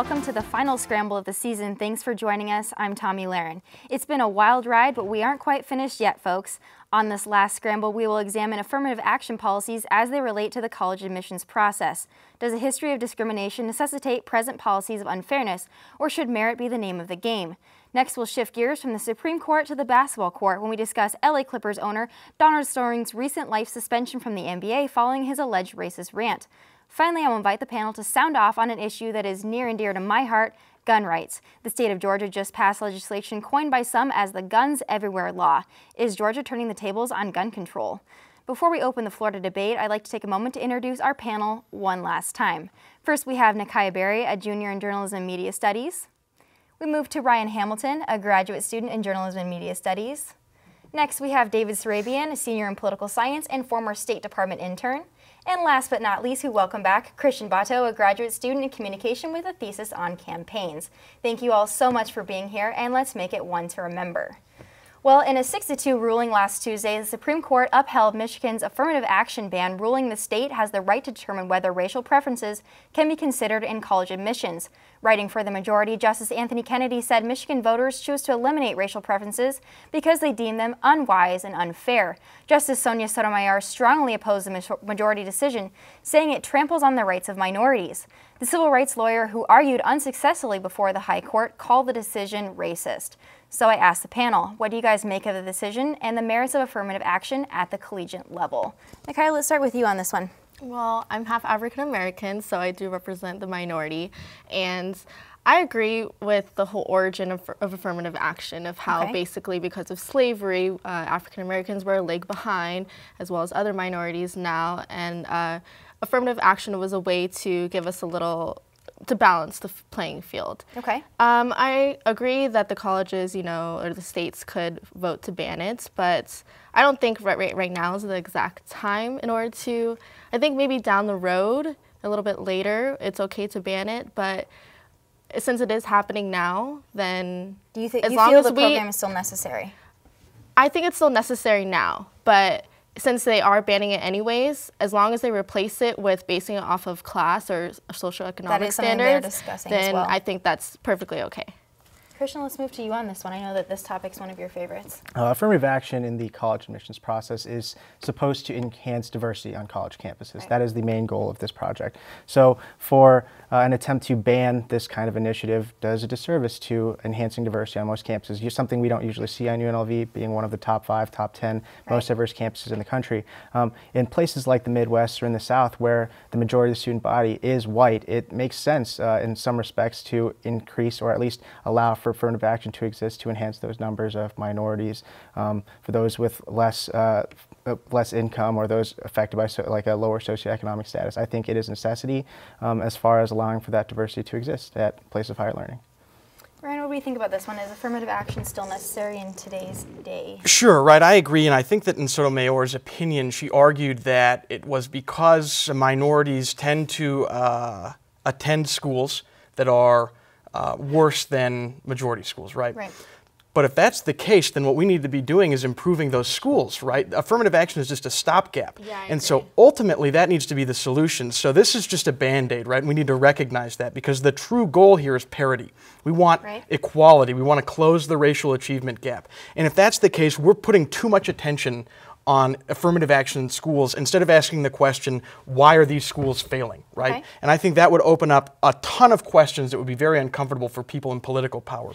welcome to the final Scramble of the season. Thanks for joining us. I'm Tommy Laren. It's been a wild ride, but we aren't quite finished yet, folks. On this last Scramble, we will examine affirmative action policies as they relate to the college admissions process. Does a history of discrimination necessitate present policies of unfairness, or should merit be the name of the game? Next, we'll shift gears from the Supreme Court to the basketball court when we discuss LA Clippers owner Donald Sterling's recent life suspension from the NBA following his alleged racist rant. Finally, I will invite the panel to sound off on an issue that is near and dear to my heart, gun rights. The state of Georgia just passed legislation coined by some as the Guns Everywhere Law. Is Georgia turning the tables on gun control? Before we open the floor to debate, I'd like to take a moment to introduce our panel one last time. First, we have Nakia Berry, a junior in journalism and media studies. We move to Ryan Hamilton, a graduate student in journalism and media studies. Next, we have David Sarabian, a senior in political science and former State Department intern. And last but not least, we welcome back Christian Bato, a graduate student in communication with a thesis on campaigns. Thank you all so much for being here, and let's make it one to remember. Well, in a 6-2 ruling last Tuesday, the Supreme Court upheld Michigan's affirmative action ban, ruling the state has the right to determine whether racial preferences can be considered in college admissions. Writing for the majority, Justice Anthony Kennedy said Michigan voters choose to eliminate racial preferences because they deem them unwise and unfair. Justice Sonia Sotomayor strongly opposed the majority decision, saying it tramples on the rights of minorities. The civil rights lawyer, who argued unsuccessfully before the High Court, called the decision racist. So I asked the panel, what do you guys make of the decision and the merits of affirmative action at the collegiate level? Nakia, let's start with you on this one. Well, I'm half African American, so I do represent the minority, and I agree with the whole origin of affirmative action, of how basically because of slavery, African Americans were a leg behind, as well as other minorities now, and affirmative action was a way to give us a little, to balance the playing field. Okay. I agree that the colleges, or the states could vote to ban it, but I don't think right now is the exact time in order to. I think maybe down the road, a little bit later, it's okay to ban it, but since it is happening now, then do you think the program is still necessary? I think it's still necessary now, but since they are banning it anyways, as long as they replace it with basing it off of class or socioeconomic standards, then I think that's perfectly okay. Christian, let's move to you on this one. I know that this topic's one of your favorites. Affirmative action in the college admissions process is supposed to enhance diversity on college campuses. Right. That is the main goal of this project. So for an attempt to ban this kind of initiative does a disservice to enhancing diversity on most campuses. Something we don't usually see on UNLV, being one of the top 5, top 10 most diverse campuses in the country. In places like the Midwest or in the South, where the majority of the student body is white, it makes sense in some respects to increase or at least allow for affirmative action to exist to enhance those numbers of minorities, for those with less income or those affected by like a lower socioeconomic status. I think it is a necessity as far as allowing for that diversity to exist at places of higher learning. Ryan, what do you think about this one? Is affirmative action still necessary in today's day? Sure, right, I agree, and I think that in Sotomayor's opinion, she argued that it was because minorities tend to attend schools that are worse than majority schools, right? Right. But if that's the case, then what we need to be doing is improving those schools, right? Affirmative action is just a stopgap. Yeah, I and agree. So ultimately that needs to be the solution. So this is just a Band-Aid, right? We need to recognize that because the true goal here is parity. We want equality. We want to close the racial achievement gap. And if that's the case, we're putting too much attention on affirmative action in schools instead of asking the question, why are these schools failing, right? Okay. And I think that would open up a ton of questions that would be very uncomfortable for people in political power.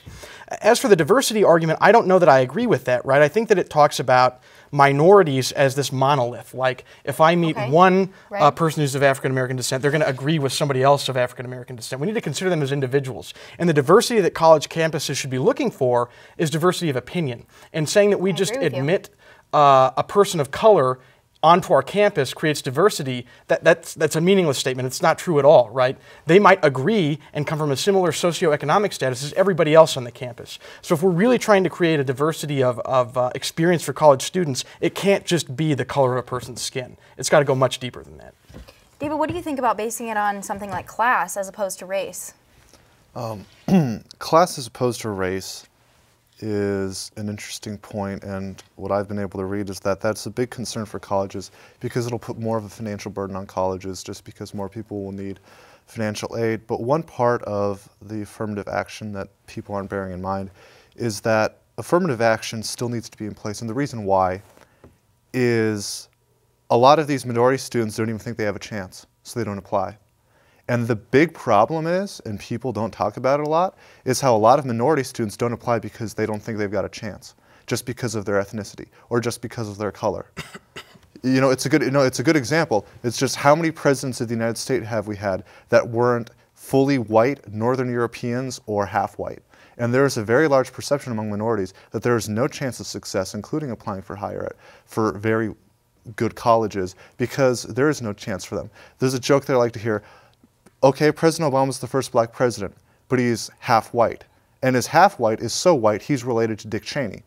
As for the diversity argument, I don't know that I agree with that, right? I think that it talks about minorities as this monolith. Like if I meet one person who's of African American descent, they're going to agree with somebody else of African American descent. We need to consider them as individuals. And the diversity that college campuses should be looking for is diversity of opinion. And saying that we just admit a person of color onto our campus creates diversity, that's a meaningless statement. It's not true at all, right? They might agree and come from a similar socioeconomic status as everybody else on the campus. So if we're really trying to create a diversity of experience for college students, it can't just be the color of a person's skin. It's got to go much deeper than that. David, what do you think about basing it on something like class as opposed to race? Class as opposed to race, is an interesting point, and what I've been able to read is that that's a big concern for colleges because it'll put more of a financial burden on colleges just because more people will need financial aid. But one part of the affirmative action that people aren't bearing in mind is that affirmative action still needs to be in place, and the reason why is a lot of these minority students don't even think they have a chance, so they don't apply. And the big problem is, and people don't talk about it a lot, is how a lot of minority students don't apply because they don't think they've got a chance, just because of their ethnicity or just because of their color. It's a good example. It's just how many presidents of the United States have we had that weren't fully white, Northern Europeans, or half white? And there is a very large perception among minorities that there is no chance of success, including applying for higher ed, for very good colleges, because there is no chance for them. There's a joke that I like to hear. Okay, President Obama's the first black president, but he's half white. And his half white is so white, he's related to Dick Cheney.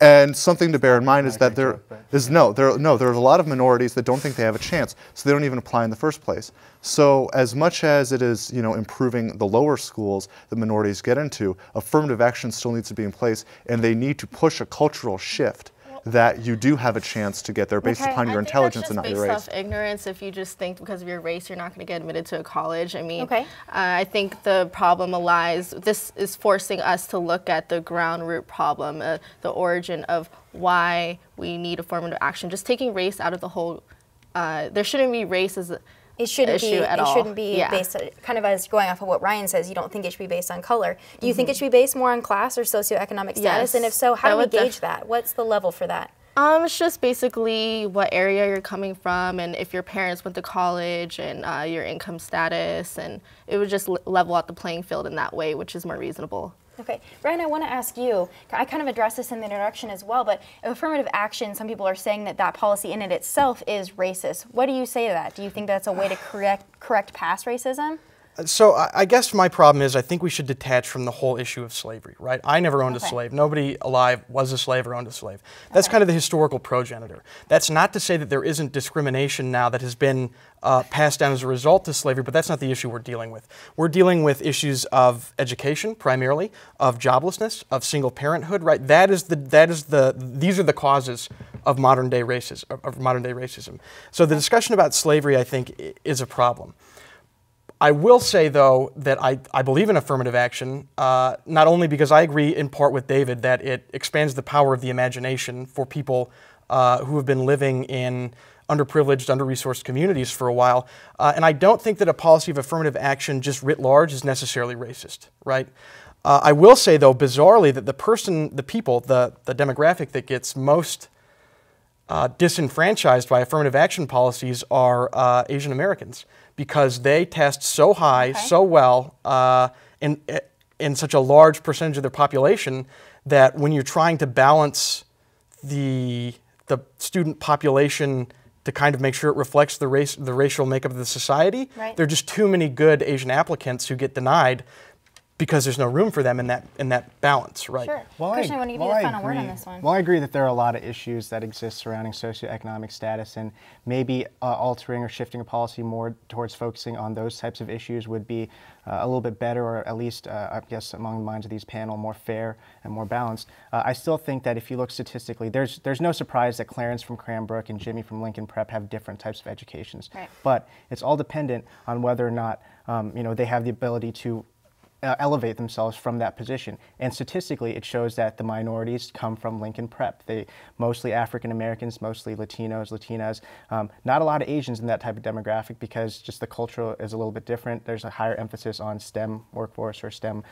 And something to bear in mind is that there are a lot of minorities that don't think they have a chance, so they don't even apply in the first place. So as much as it is, improving the lower schools that minorities get into, affirmative action still needs to be in place, and they need to push a cultural shift that you do have a chance to get there based upon your intelligence and not your race. Based off ignorance, if you just think because of your race you're not going to get admitted to a college. I mean, I think the problem lies, this is forcing us to look at the ground root problem, the origin of why we need affirmative action. Just taking race out of the whole, there shouldn't be race as it shouldn't be based on, kind of as going off of what Ryan says, you don't think it should be based on color. Do you think it should be based more on class or socioeconomic status? Yes. And if so, how do we gauge that? What's the level for that? It's just basically what area you're coming from and if your parents went to college and your income status, and it would just level out the playing field in that way, which is more reasonable. Okay, Ryan, I want to ask you, I kind of addressed this in the introduction as well, but affirmative action, some people are saying that that policy in it itself is racist. What do you say to that? Do you think that's a way to correct past racism? So I guess my problem is I think we should detach from the whole issue of slavery, right? I never owned a slave. Nobody alive was a slave or owned a slave. That's kind of the historical progenitor. That's not to say that there isn't discrimination now that has been passed down as a result of slavery, but that's not the issue we're dealing with. We're dealing with issues of education, primarily, of joblessness, of single parenthood, right? These are the causes of modern day racism. So the discussion about slavery, I think, is a problem. I will say, though, that I believe in affirmative action, not only because I agree in part with David that it expands the power of the imagination for people who have been living in underprivileged, under-resourced communities for a while, and I don't think that a policy of affirmative action just writ large is necessarily racist, right? I will say, though, bizarrely, that the demographic that gets most disenfranchised by affirmative action policies are Asian Americans, because they test so high, so well, in such a large percentage of their population that when you're trying to balance the student population to kind of make sure it reflects the racial makeup of the society, there are just too many good Asian applicants who get denied because there's no room for them in that balance, right? Sure. Christian, I want to give you the final word on this one. Well, I agree that there are a lot of issues that exist surrounding socioeconomic status, and maybe altering or shifting a policy more towards focusing on those types of issues would be a little bit better, or at least, I guess, among the minds of these panel, more fair and more balanced. I still think that if you look statistically, there's no surprise that Clarence from Cranbrook and Jimmy from Lincoln Prep have different types of educations. Right. But it's all dependent on whether or not they have the ability to elevate themselves from that position. And statistically, it shows that the minorities come from Lincoln Prep. They mostly African Americans, mostly Latinos, Latinas, not a lot of Asians in that type of demographic because just the culture is a little bit different. There's a higher emphasis on STEM workforce or STEM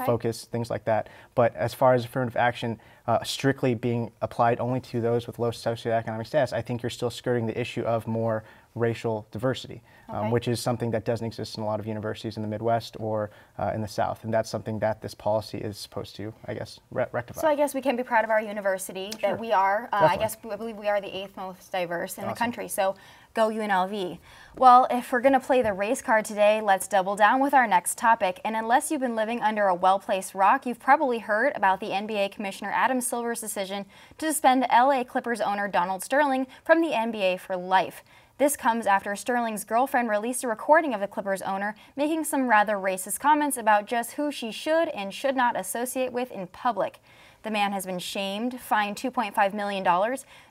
focus, things like that. But as far as affirmative action strictly being applied only to those with low socioeconomic status, I think you're still skirting the issue of more racial diversity, which is something that doesn't exist in a lot of universities in the Midwest or in the South, and that's something that this policy is supposed to, I guess, rectify. So I guess we can be proud of our university that we are. I believe we are the 8th most diverse in the country, so go UNLV. Well, if we're going to play the race card today, let's double down with our next topic. And unless you've been living under a well-placed rock, you've probably heard about the NBA Commissioner Adam Silver's decision to suspend LA Clippers owner Donald Sterling from the NBA for life. This comes after Sterling's girlfriend released a recording of the Clippers owner making some rather racist comments about just who she should and should not associate with in public. The man has been shamed, fined $2.5 million,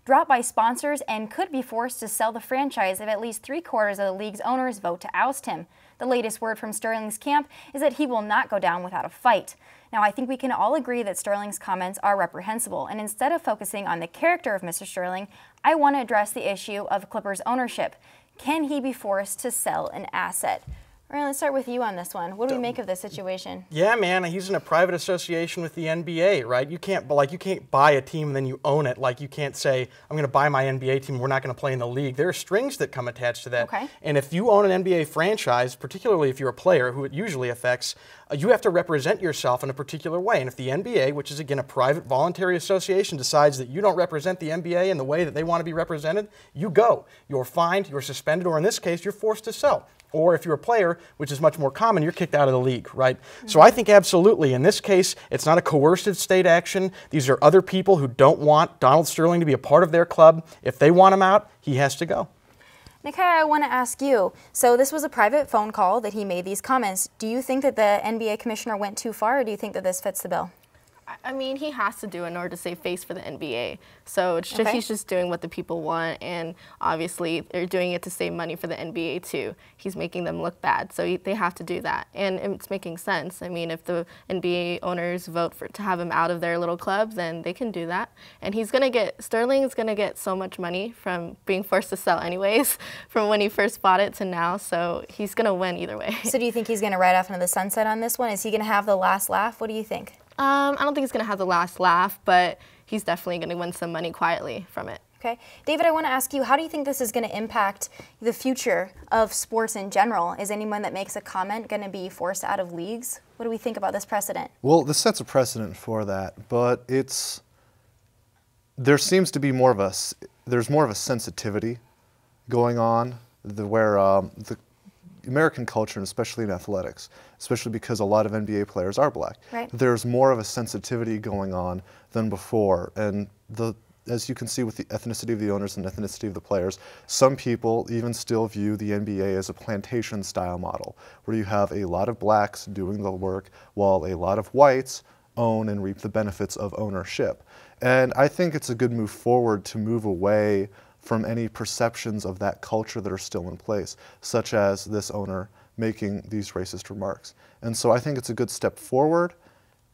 dropped by sponsors, and could be forced to sell the franchise if at least 3/4 of the league's owners vote to oust him. The latest word from Sterling's camp is that he will not go down without a fight. Now, I think we can all agree that Sterling's comments are reprehensible, and instead of focusing on the character of Mr. Sterling, I want to address the issue of Clippers ownership. Can he be forced to sell an asset? Ryan, let's start with you on this one. What do we make of this situation? Yeah, man, he's in a private association with the NBA, right? You can't buy a team and then you own it. Like, you can't say, I'm going to buy my NBA team, we're not going to play in the league. There are strings that come attached to that. Okay. And if you own an NBA franchise, particularly if you're a player, who it usually affects, you have to represent yourself in a particular way. And if the NBA, which is again a private voluntary association, decides that you don't represent the NBA in the way that they want to be represented, you go. You're fined, you're suspended, or in this case, you're forced to sell. Or if you're a player, which is much more common, you're kicked out of the league, right? Mm-hmm. So I think absolutely, in this case, it's not a coercive state action. These are other people who don't want Donald Sterling to be a part of their club. If they want him out, he has to go. Nikai, I want to ask you, so this was a private phone call that he made these comments. Do you think that the NBA commissioner went too far, or do you think that this fits the bill? I mean, he has to do it in order to save face for the NBA. So it's just, he's just doing what the people want, and obviously they're doing it to save money for the NBA too. He's making them look bad, so they have to do that, and it's making sense. I mean, if the NBA owners vote to have him out of their little club, then they can do that. And Sterling is gonna get so much money from being forced to sell anyways, from when he first bought it to now. So he's gonna win either way. So do you think he's gonna ride off into the sunset on this one? Is he gonna have the last laugh? What do you think? I don't think he's going to have the last laugh, but he's definitely going to win some money quietly from it. Okay. David, I want to ask you, how do you think this is going to impact the future of sports in general? Is anyone that makes a comment going to be forced out of leagues? What do we think about this precedent? Well, this sets a precedent for that, but there seems to be there's more of a sensitivity going on where the American culture, and especially in athletics, especially because a lot of NBA players are black, right, there's more of a sensitivity going on than before. And as you can see with the ethnicity of the owners and ethnicity of the players, some people even still view the NBA as a plantation-style model, where you have a lot of blacks doing the work while a lot of whites own and reap the benefits of ownership. And I think it's a good move forward to move away from any perceptions of that culture that are still in place, such as this owner making these racist remarks. And so I think it's a good step forward.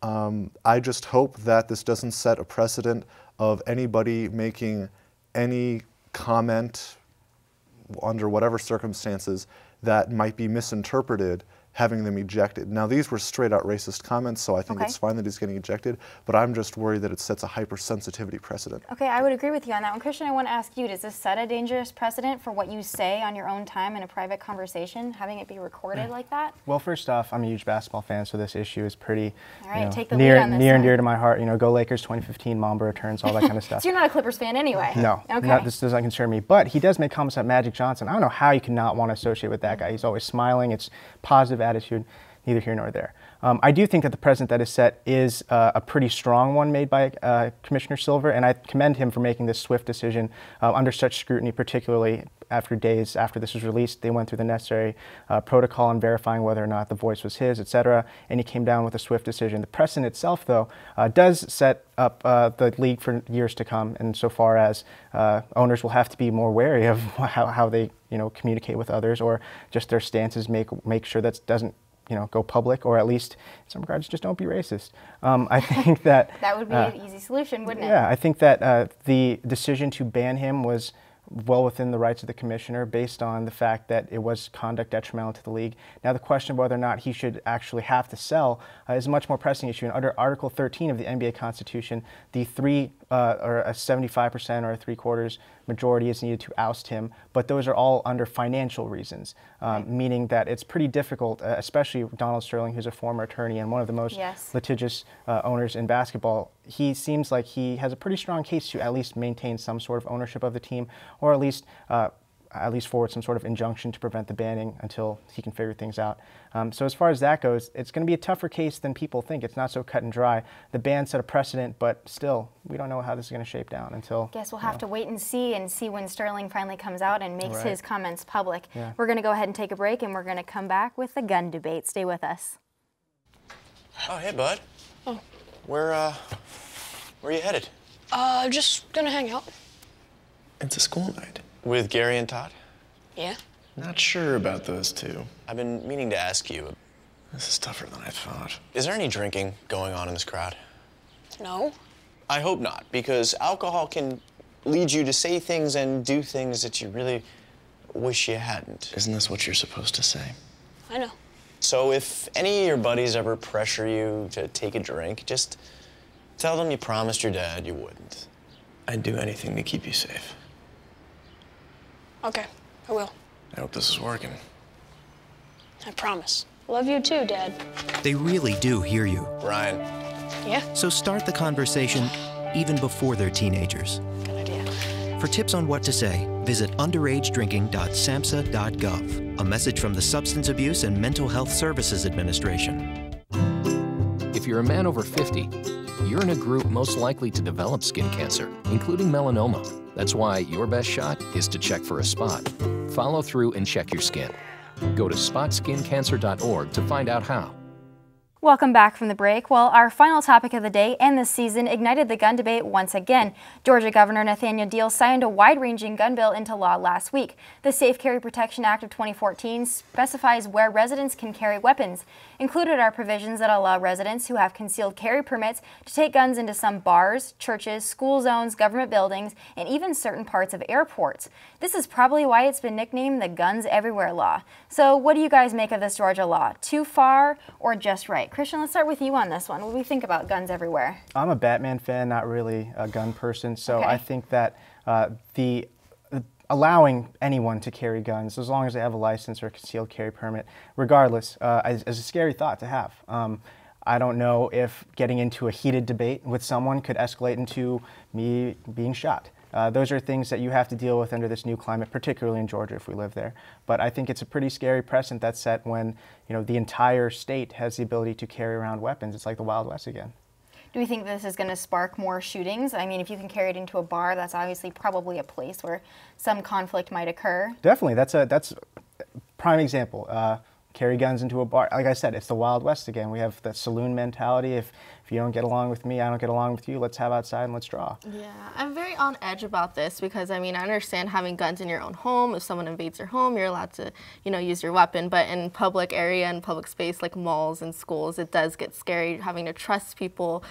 I just hope that this doesn't set a precedent of anybody making any comment under whatever circumstances that might be misinterpreted, having them ejected. Now, these were straight out racist comments, so I think it's fine that he's getting ejected, but I'm just worried that it sets a hypersensitivity precedent. Okay, I would agree with you on that one. Christian, I want to ask you, does this set a dangerous precedent for what you say on your own time in a private conversation, having it be recorded like that? Well, first off, I'm a huge basketball fan, so this issue is pretty near and dear to my heart. You know, go Lakers 2015, Mamba returns, all that kind of stuff. So you're not a Clippers fan anyway? No, this doesn't concern me. But he does make comments about Magic Johnson. I don't know how you could not want to associate with that guy. He's always smiling. It's positive attitude. Neither here nor there. I do think that the precedent that is set is a pretty strong one made by Commissioner Silver, and I commend him for making this swift decision under such scrutiny, particularly after days after this was released. They went through the necessary protocol on verifying whether or not the voice was his, etc., and he came down with a swift decision. The precedent itself, though, does set up the league for years to come, and so far as owners will have to be more wary of how they communicate with others, or just their stances make sure that doesn't go public, or at least in some regards, just don't be racist. I think that that would be an easy solution, wouldn't it? Yeah, I think that the decision to ban him was well within the rights of the commissioner based on the fact that it was conduct detrimental to the league. Now, the question of whether or not he should actually have to sell is a much more pressing issue. And under Article 13 of the NBA Constitution, the or a 75% or a 3/4 majority is needed to oust him, but those are all under financial reasons, meaning that it's pretty difficult, especially Donald Sterling, who's a former attorney and one of the most litigious owners in basketball. He seems like he has a pretty strong case to at least maintain some sort of ownership of the team, or at least at least forward some sort of injunction to prevent the banning until he can figure things out. So as far as that goes, it's going to be a tougher case than people think. It's not so cut and dry. The ban set a precedent, but still, we don't know how this is going to shape down until... Guess we'll have to wait and see when Sterling finally comes out and makes Right. his comments public. Yeah. We're going to go ahead and take a break, and we're going to come back with the gun debate. Stay with us. Oh, hey, bud. Oh. Where are you headed? Just gonna hang out. It's a school night. With Gary and Todd? Yeah? Not sure about those two. I've been meaning to ask you. This is tougher than I thought. Is there any drinking going on in this crowd? No? I hope not, because alcohol can lead you to say things and do things that you really wish you hadn't. Isn't this what you're supposed to say? I know. So if any of your buddies ever pressure you to take a drink, just tell them you promised your dad you wouldn't. I'd do anything to keep you safe. Okay, I will. I hope this is working. I promise. Love you too, Dad. They really do hear you. Brian. Yeah? So start the conversation even before they're teenagers. Good idea. For tips on what to say, visit underagedrinking.samhsa.gov. A message from the Substance Abuse and Mental Health Services Administration. If you're a man over 50, you're in a group most likely to develop skin cancer, including melanoma. That's why your best shot is to check for a spot. Follow through and check your skin. Go to spotskincancer.org to find out how. Welcome back from the break. Well, our final topic of the day and this season ignited the gun debate once again. Georgia Governor Nathaniel Deal signed a wide-ranging gun bill into law last week. The Safe Carry Protection Act of 2014 specifies where residents can carry weapons. Included are provisions that allow residents who have concealed carry permits to take guns into some bars, churches, school zones, government buildings, and even certain parts of airports. This is probably why it's been nicknamed the Guns Everywhere Law. So what do you guys make of this Georgia law? Too far or just right? Christian, let's start with you on this one. What do we think about guns everywhere? I'm a Batman fan, not really a gun person, so Okay. I think that allowing anyone to carry guns, as long as they have a license or a concealed carry permit, regardless, is a scary thought to have. I don't know if getting into a heated debate with someone could escalate into me being shot. Those are things that you have to deal with under this new climate, particularly in Georgia if we live there. But I think it's a pretty scary precedent that's set when the entire state has the ability to carry around weapons. It's like the Wild West again. Do we think this is going to spark more shootings? I mean, if you can carry it into a bar, that's obviously probably a place where some conflict might occur. Definitely, that's a prime example. Carry guns into a bar. Like I said, it's the Wild West again. We have the saloon mentality. If you don't get along with me, I don't get along with you. Let's have outside and let's draw. Yeah, I'm very on edge about this because, I mean, I understand having guns in your own home. If someone invades your home, you're allowed to, use your weapon. But in public area and public space like malls and schools, it does get scary having to trust people,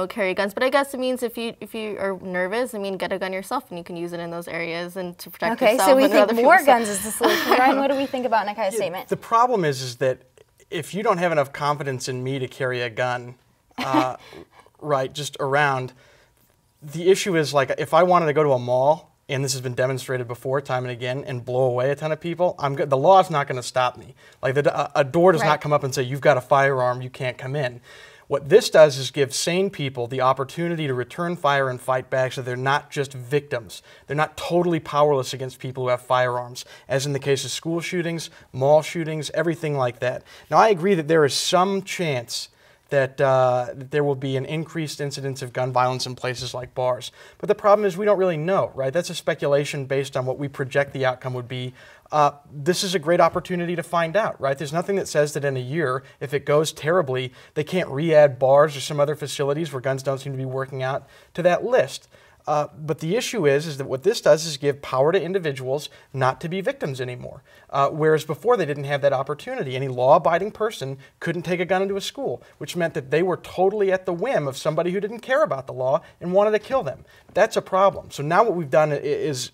carry guns. But I guess it means if you are nervous, get a gun yourself and you can use it in those areas and to protect yourself. Okay, so we and think other more people. guns is the solution. Ryan, what do we think about Nikai's statement? The problem is that if you don't have enough confidence in me to carry a gun, right, just around, the issue is like if I wanted to go to a mall, and this has been demonstrated before time and again, and blow away a ton of people, the law is not going to stop me. Like a door does not come up and say, you've got a firearm, you can't come in. What this does is give sane people the opportunity to return fire and fight back so they're not just victims. They're not totally powerless against people who have firearms, as in the case of school shootings, mall shootings, everything like that. Now, I agree that there is some chance that there will be an increased incidence of gun violence in places like bars. But the problem is we don't really know, right? That's a speculation based on what we project the outcome would be. This is a great opportunity to find out, right? There's nothing that says that in a year, if it goes terribly, they can't re-add bars or some other facilities where guns don't seem to be working out to that list. But the issue is that what this does is give power to individuals not to be victims anymore. Whereas before they didn't have that opportunity. Any law-abiding person couldn't take a gun into a school, which meant that they were totally at the whim of somebody who didn't care about the law and wanted to kill them. That's a problem. So now what we've done is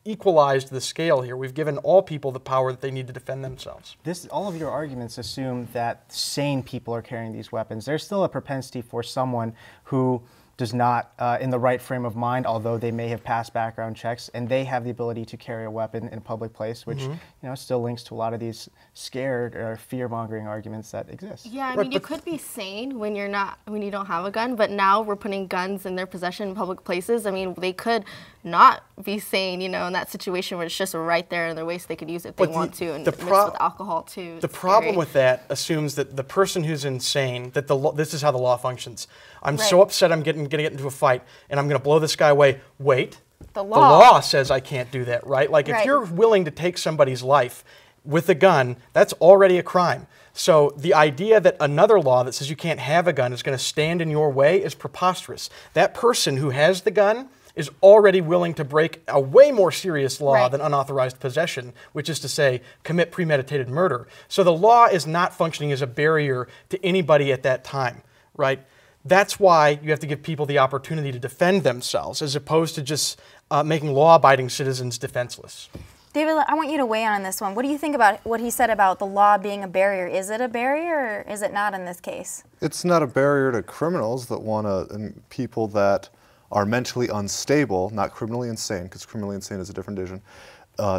equalized the scale here. We've given all people the power that they need to defend themselves. All of your arguments assume that sane people are carrying these weapons. There's still a propensity for someone who does not in the right frame of mind, although they may have passed background checks, and they have the ability to carry a weapon in a public place, which still links to a lot of these scared or fear-mongering arguments that exist. Yeah, I mean, you could be sane when you don't have a gun, but now we're putting guns in their possession in public places. I mean, they could not be sane, in that situation where it's just right there in their waist. They could use it if they want to, and mix with alcohol too. The problem with that assumes that the person who's insane, that this is how the law functions. I'm so upset I'm going to get into a fight, and I'm going to blow this guy away. Wait. The law says I can't do that, right? Like, if you're willing to take somebody's life with a gun, that's already a crime. So the idea that another law that says you can't have a gun is going to stand in your way is preposterous. That person who has the gun is already willing to break a way more serious law than unauthorized possession, which is to say, commit premeditated murder. So the law is not functioning as a barrier to anybody at that time, right? That's why you have to give people the opportunity to defend themselves, as opposed to just making law-abiding citizens defenseless. David, I want you to weigh in on this one. What do you think about what he said about the law being a barrier? Is it a barrier, or is it not in this case? It's not a barrier to criminals that want to, and people that are mentally unstable, not criminally insane, because criminally insane is a different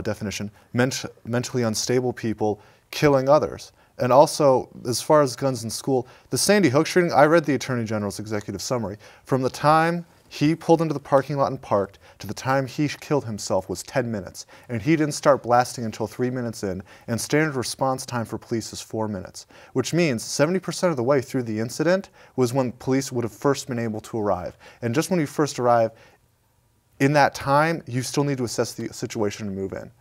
definition. Mentally unstable people killing others. And also, as far as guns in school, the Sandy Hook shooting, I read the Attorney General's executive summary. From the time he pulled into the parking lot and parked to the time he killed himself was 10 minutes. And he didn't start blasting until 3 minutes in, and standard response time for police is 4 minutes, which means 70% of the way through the incident was when police would have first been able to arrive. And just when you first arrive, in that time, you still need to assess the situation and move in.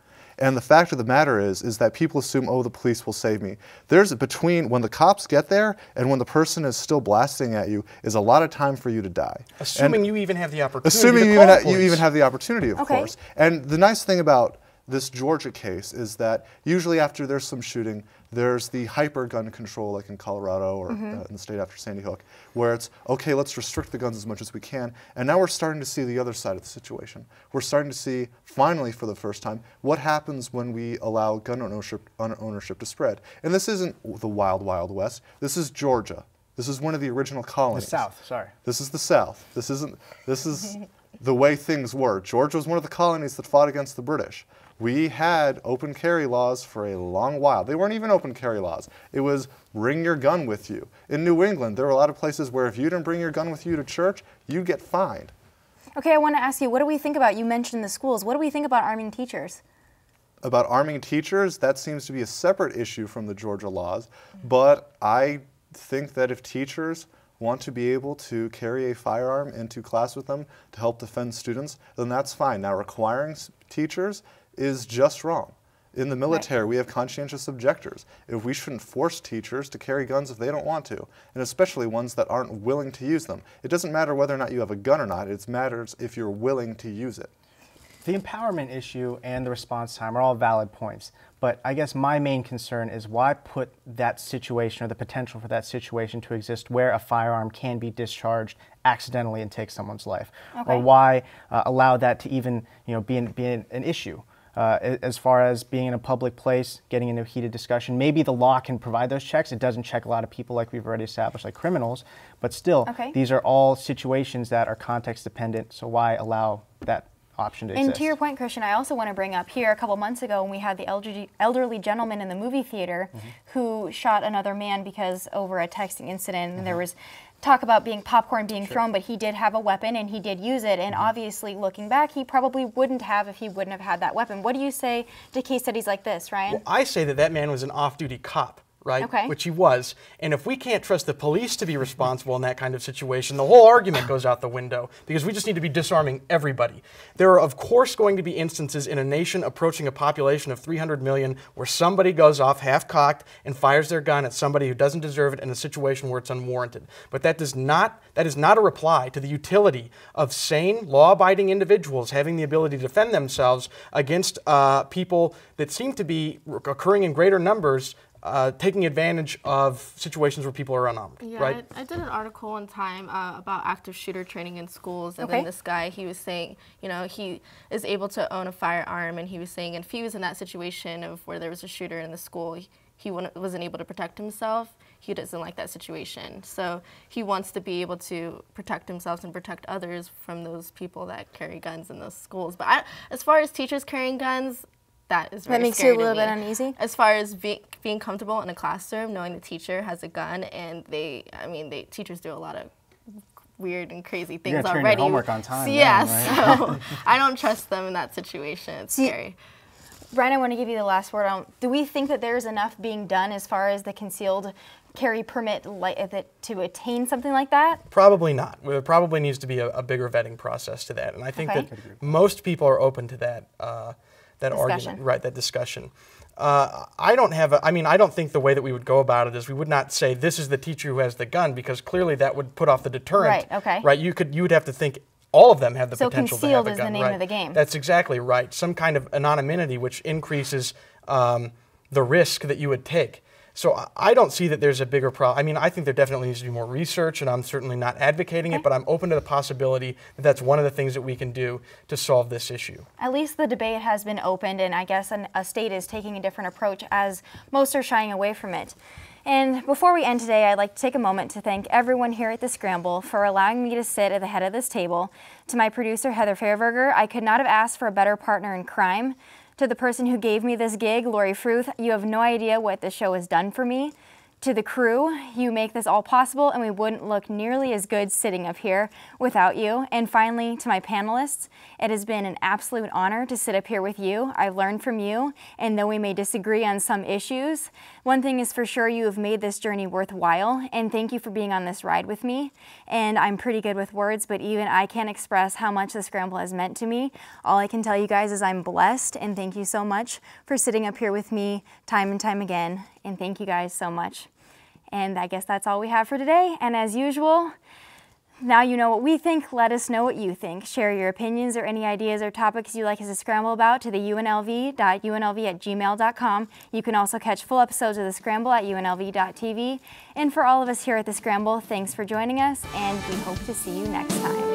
And the fact of the matter is that people assume, oh, the police will save me. There's between when the cops get there and when the person is still blasting at you is a lot of time for you to die. Assuming you even have the opportunity. Assuming you even have the opportunity, of course. And the nice thing about this Georgia case is that usually after there's some shooting, there's the hyper gun control, like in Colorado or in the state after Sandy Hook, where it's, okay, let's restrict the guns as much as we can. And now we're starting to see the other side of the situation. We're starting to see, finally for the first time, what happens when we allow gun ownership to spread. And this isn't the wild, wild west. This is Georgia. This is one of the original colonies. The South, sorry. This is the South. This is the way things were. Georgia was one of the colonies that fought against the British. We had open carry laws for a long while. They weren't even open carry laws. It was bring your gun with you. In New England, there were a lot of places where if you didn't bring your gun with you to church, you get fined. Okay, I want to ask you, what do we think about, you mentioned the schools, what do we think about arming teachers? About arming teachers, that seems to be a separate issue from the Georgia laws, but I think that if teachers want to be able to carry a firearm into class with them to help defend students, then that's fine. Now, requiring teachers is just wrong. In the military, we have conscientious objectors. If we shouldn't force teachers to carry guns if they don't want to, and especially ones that aren't willing to use them. It doesn't matter whether or not you have a gun or not, it matters if you're willing to use it. The empowerment issue and the response time are all valid points, but I guess my main concern is why put that situation or the potential for that situation to exist where a firearm can be discharged accidentally and take someone's life, or why allow that to even be an issue. As far as being in a public place, getting into a heated discussion. Maybe the law can provide those checks. It doesn't check a lot of people like we've already established, like criminals, but still, these are all situations that are context dependent, so why allow that option to exist? And to your point, Christian, I also want to bring up here, a couple months ago when we had the elderly gentleman in the movie theater who shot another man because over a texting incident, and there was talk about popcorn being thrown, but he did have a weapon and he did use it, and obviously looking back, he probably wouldn't have if he wouldn't have had that weapon. What do you say to case studies like this, Ryan? Well, I say that man was an off-duty cop, right? Which he was. And if we can't trust the police to be responsible in that kind of situation, the whole argument goes out the window, because we just need to be disarming everybody. There are, of course, going to be instances in a nation approaching a population of 300 million where somebody goes off half-cocked and fires their gun at somebody who doesn't deserve it in a situation where it's unwarranted. But that is not a reply to the utility of sane, law-abiding individuals having the ability to defend themselves against people that seem to be occurring in greater numbers, taking advantage of situations where people are unarmed, right? I did an article one time about active shooter training in schools, and then this guy, he was saying, he is able to own a firearm, and he was saying if he was in that situation of where there was a shooter in the school, he wasn't able to protect himself, he doesn't like that situation. So he wants to be able to protect himself and protect others from those people that carry guns in those schools. But as far as teachers carrying guns, that is very That makes scary you a little to me. bit uneasy? As far as being comfortable in a classroom, knowing the teacher has a gun, and teachers do a lot of weird and crazy things you gotta turn already. your homework on time. So, yeah, then, right? so I don't trust them in that situation. It's scary. Brian, I want to give you the last word on, do we think that there's enough being done as far as the concealed carry permit to attain something like that? Probably not. There probably needs to be a bigger vetting process to that, and I think that most people are open to that that argument, right? That discussion. I don't think the way that we would go about it is we would not say this is the teacher who has the gun, because clearly that would put off the deterrent. Right. Okay. Right. You would have to think all of them have the potential to have a gun. So concealed is the name of the game. That's exactly right. Some kind of anonymity which increases the risk that you would take. So I don't see that there's a bigger problem. I mean, I think there definitely needs to be more research, and I'm certainly not advocating it, but I'm open to the possibility that that's one of the things that we can do to solve this issue. At least the debate has been opened, and I guess a state is taking a different approach as most are shying away from it. And before we end today, I'd like to take a moment to thank everyone here at the Scramble for allowing me to sit at the head of this table. To my producer, Heather Fairberger, I could not have asked for a better partner in crime. To the person who gave me this gig, Lori Fruth, you have no idea what this show has done for me. To the crew, you make this all possible, and we wouldn't look nearly as good sitting up here without you. And finally, to my panelists, it has been an absolute honor to sit up here with you. I've learned from you, and though we may disagree on some issues, one thing is for sure, you have made this journey worthwhile, and thank you for being on this ride with me. And I'm pretty good with words, but even I can't express how much the Scramble has meant to me. All I can tell you guys is I'm blessed, and thank you so much for sitting up here with me time and time again. And thank you guys so much. And I guess that's all we have for today. And as usual, now you know what we think. Let us know what you think. Share your opinions or any ideas or topics you'd like us to scramble about to the unlv.gmail.com. You can also catch full episodes of The Scramble at UNLV-TV. And for all of us here at The Scramble, thanks for joining us, and we hope to see you next time.